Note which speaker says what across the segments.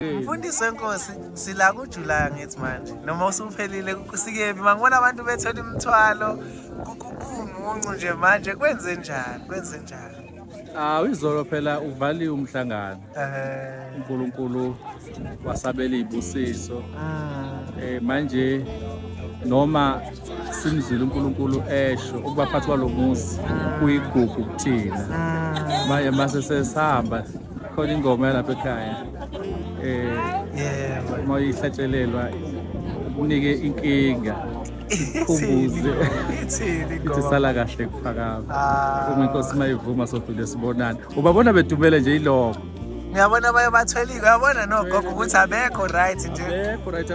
Speaker 1: Mfundisi wenkosi sila kuJuly ngithi manje noma usuphelile kusikephi mangibona abantu bethola imithwalo kumuncu nje manje kwenze njani
Speaker 2: Izolo phela uvaliwe umhlangano. uNkulunkulu wasabela izibusiso. Manje noma simzile uNkulunkulu esho ukuba phathi kwalomuzi kuyigugu kuthina. Manje mase sesihamba khona ingoma lapha ekhaya. Mayihlatshelelwa unike inkinga ubuze ithi sala kahle kuphakama uma inkosi mayivuma sofile sibonana ubabona bedumele nje iloko
Speaker 1: ngiyabona baye bathwelike uyabona nogogo ukuthi abekho right nje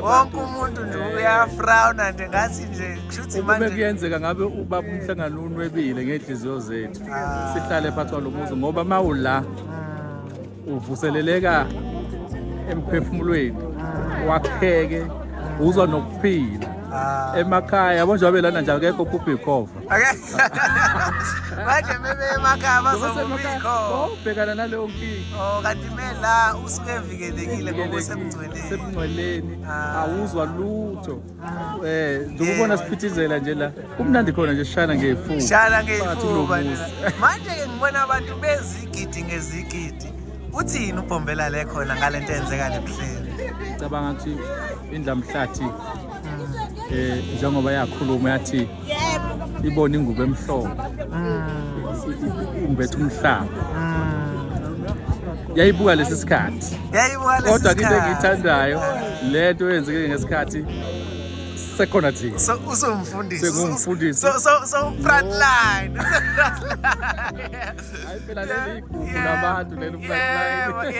Speaker 1: wonke umuntu nje uyafrawuna nje ngathi nje kushuthi manje
Speaker 2: kuyenzeka ngabe ubaba umhlangano unwebile ngenhliziyo zethu sihlale phansi kwalomuzi ngoba mawula uvuseleleka emphefumulweni wakheke uzwa nokuphila emakhaya yabo njengoba lana nje akekho ukhupha ikhova
Speaker 1: manje bebe emakhaya bazokhupha
Speaker 2: ubhekana naleyo nkinga
Speaker 1: kanti la usuke evikelekile ngoba
Speaker 2: semngcweleni awuzwa lutho ngokubona siphithizela nje la kumnandi khona nje shana
Speaker 1: ngeyifuba manje ke ngibona abantu bezigidi ngezigidi uthini uBhombela le khona ngalento eyenzeka lebuhleli
Speaker 2: ngicabanga ukuthi indlamhlathi njengoba yakhuluma yathi ibona ingubo emhlophe umbethe umhlaba yayibuka lesi sikhathi kodwa into engiyithandayo lento eyenzeke ngesikhathi sekhona thina
Speaker 1: usumfundisi so front line
Speaker 2: hayi phela leli igugu labantu leli front line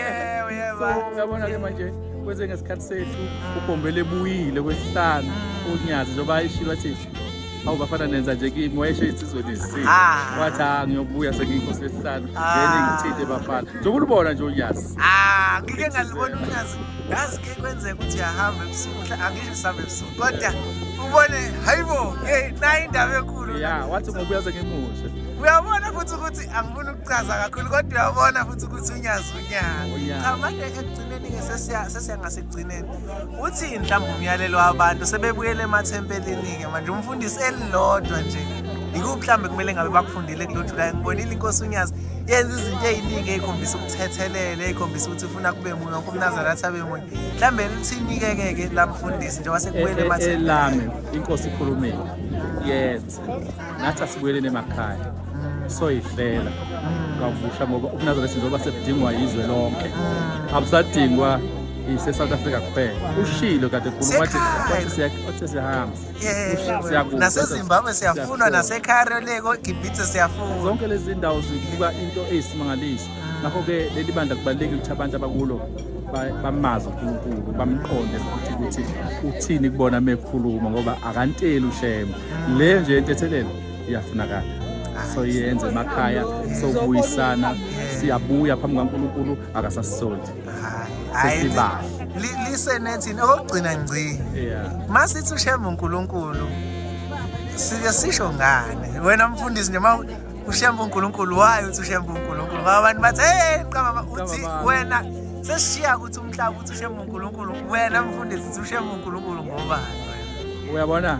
Speaker 2: yebo uyabona ke manje kwenze ngesikhathi sethu uBhombela ebuyile kwesihlanu uNyazi njengoba ayishilo athi awubafana nenza nje kimi wayesho isizwe lesi wathi ngiyobuya sekuyinkosi lesihlanu ngene ngithinte bafana njengoba ubona nje uNyazi
Speaker 1: ngike ngalibona uNyazi yazi ke kwenzeka ukuthi ahamba ebusuku angisho sihambe ebusuku kodwa ubone hayibo nayi indaba enkulu
Speaker 2: wathi ngobuya sengimushe
Speaker 1: uyabona futhi ukuthi angifuni ukuchaza kakhulu kodwa uyabona futhi ukuthi uNyazi cha manje ekugcineni ke sesiyangasekugcineni uthi mhlawumbe umyalelo wabantu sebebuyele emathempelini ke manje umfundisi elilodwa nje ikuphi mhlawumbe kumele ngabe bakufundile kulothu la ngibonile inkosi uNyazi yenza izinto eziningi ezikhombisa ukuthethelela ezikhombisa ukuthi ufuna kube munye umNazarathi abe munye mhlawumbe lithinike-ke la mfundisi nje wasekubuyele
Speaker 2: emathempelini inkosi ikhulumile yenza nathi asibuyeleni emakhaya soyihlela kavusha ngoba uNazarathi njengoba sebudingwa yizwe lonke abusadingwa ise-South Africa kuphela ushilo kade ekhuluma wathi siyahamba
Speaker 1: naseZimbabwe siyafunwa naseCairo leko eGibhithe siyafuna
Speaker 2: zonke lezi ndawo zibuka into eyisimangaliso ngakho-ke leli bandla kubalulekile ukuthi abantu abakulo bamazi uNkulunkulu bamqonde futhi ukuthi uthini kubona mekhuluma ngoba akanteli ushembe le nje entethelelo iyafunakala so yenze emakhaya sobuyisana siyabuya phambi kaNkulunkulu akasasisoli sesibahle
Speaker 1: listen ethini okugcina ngci masithi ushembe uNkulunkulu sike sisho ngane wena mfundisi nje ushembe uNkulunkulu wayo uthi ushembe uNkulunkulu ngoba abantu bathi qamba uthi wena sesishiya ukuthi umhlaba uthi ushembe uNkulunkulu wena mfundisi uthi ushembe uNkulunkulu ngobani wena
Speaker 2: uyabona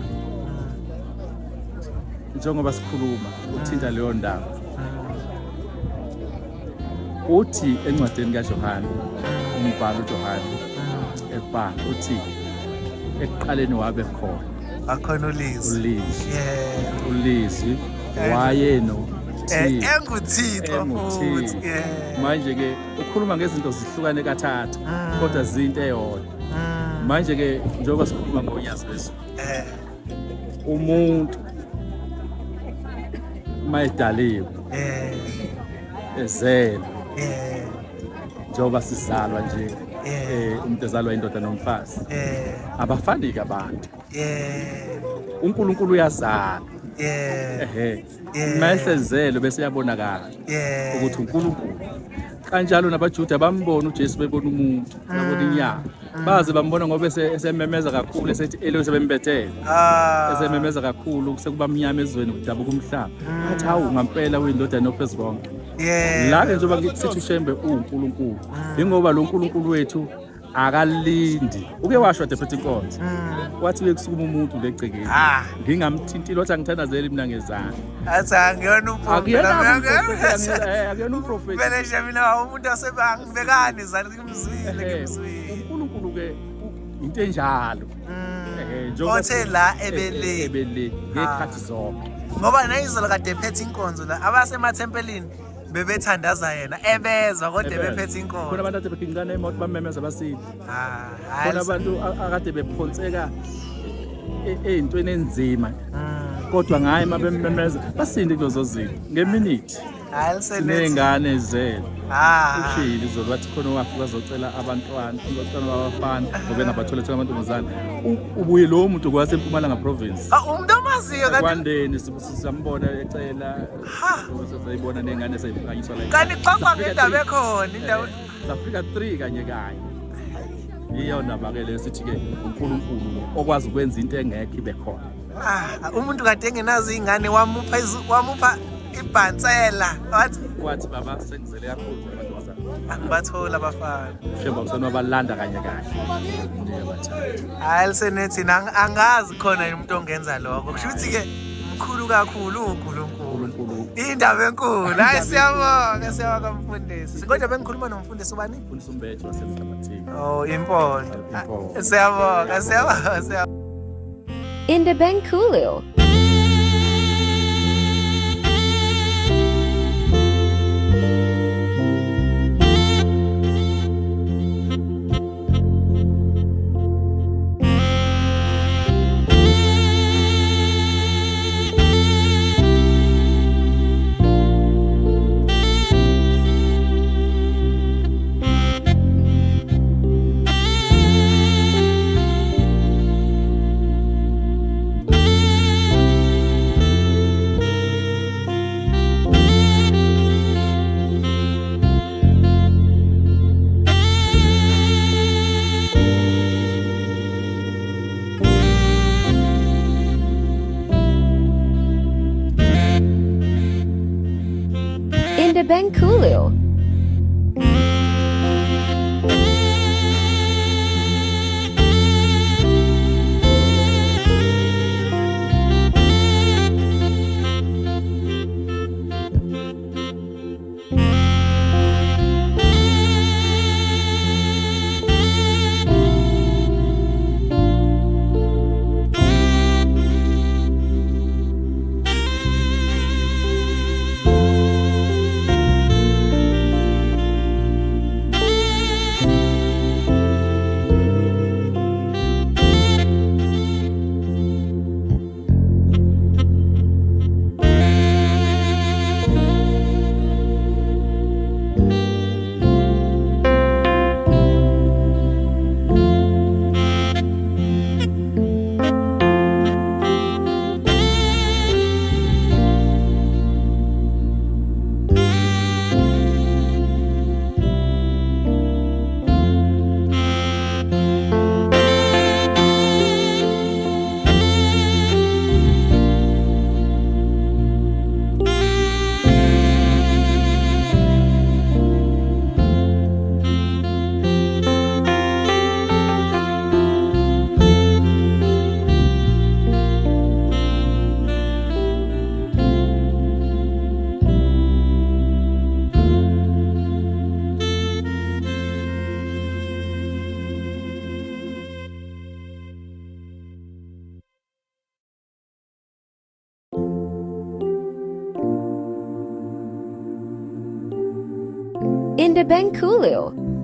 Speaker 2: njengoba sikhuluma uthinta leyo ndaba uthi encwadini kaJohane umbhalo uJohane ebhala uthi ekuqaleni wabe khona
Speaker 1: akhona
Speaker 2: ulizwi wayeno
Speaker 1: enguThixo
Speaker 2: manje ke ukhuluma ngezinto zihlukane kathathu kodwa zinto eyodwa manje ke njengoba sikhuluma ngoNyazi bezulu umuntu mayidaliwe ezelwe njengoba sizalwa nje umuntu ezalwa indoda nomfazi abafani-ke abantu uNkulunkulu uyazala mayesezelwe bese yabonakala ukuthi uNkulunkulu kanjalo nabaJuda bambona uJesu bebona umuntu babona inyama baze bambona ngoba esememeza kakhulu esethi Eli sebembethele esememeza kakhulu sekuba mnyama ezweni kudabuka umhlaba athi hawu ngampela uyindodana oPhezukonke la ke njengoba ngithi ushembe uNkulunkulu ingoba lo uNkulunkulu wethu akalindi uke washo deputy inkonzo wathi bekusukuma umuntu legcekeni ngingamthintile wathi angithandazeli mina ngezandla
Speaker 1: athi angiyona
Speaker 2: akuyona umprofeti
Speaker 1: vele nje mina umuntu wasebangibekani izandla ngimzwile
Speaker 2: uNkulunkulu ke into enjalo
Speaker 1: othe la ebele
Speaker 2: ngekhathi zonke
Speaker 1: ngoba nayizolo kade ephethe inkonzo la abasemathempelini bebethandaza yena ebezwa kodwa bephethe inkonzo
Speaker 2: khona abantu ade begincane emoto bamemeza basile khona abantu akade bephonseka ezintweni enzima kodwa ngaye mabememeza basinde kuzo zinto ngeminute sinengane zelo ushili izolo bathi khona wafika azocela abantwana babafana ngoba nabatholethe amantombazana ubuye lo muntu kwase eMpumalanga province
Speaker 1: umuntu omaziyo kanti
Speaker 2: kwandeni sisambona ecela sesayibona nengane seyiphakanyiswa la
Speaker 1: kanti xaxa ngendaba ekhona indawo
Speaker 2: Africa 3 kanye iyo ndaba ke lesithi ke uNkulunkulu okwazi ukwenza into engekho ibe khona
Speaker 1: umuntu kade engenazi ingane wamupha ibhansela
Speaker 2: wathi baba sengizele kakhulu amantombazana
Speaker 1: angibathola abafana
Speaker 2: shemba usona balanda kanye
Speaker 1: hayi lisenethi angazi khona umuntu ongenza lokho kusho ukuthi ke mkhulu kakhulu uNkulunkulu indaba enkulu hayi siyabonga mfundisi kodwa bengikhuluma nomfundisi ubani
Speaker 2: umfundisi uMbethe wasemhlabathini
Speaker 1: impondo siyabonga
Speaker 3: Indabenkulu. Indabenkulu. Indabenkulu.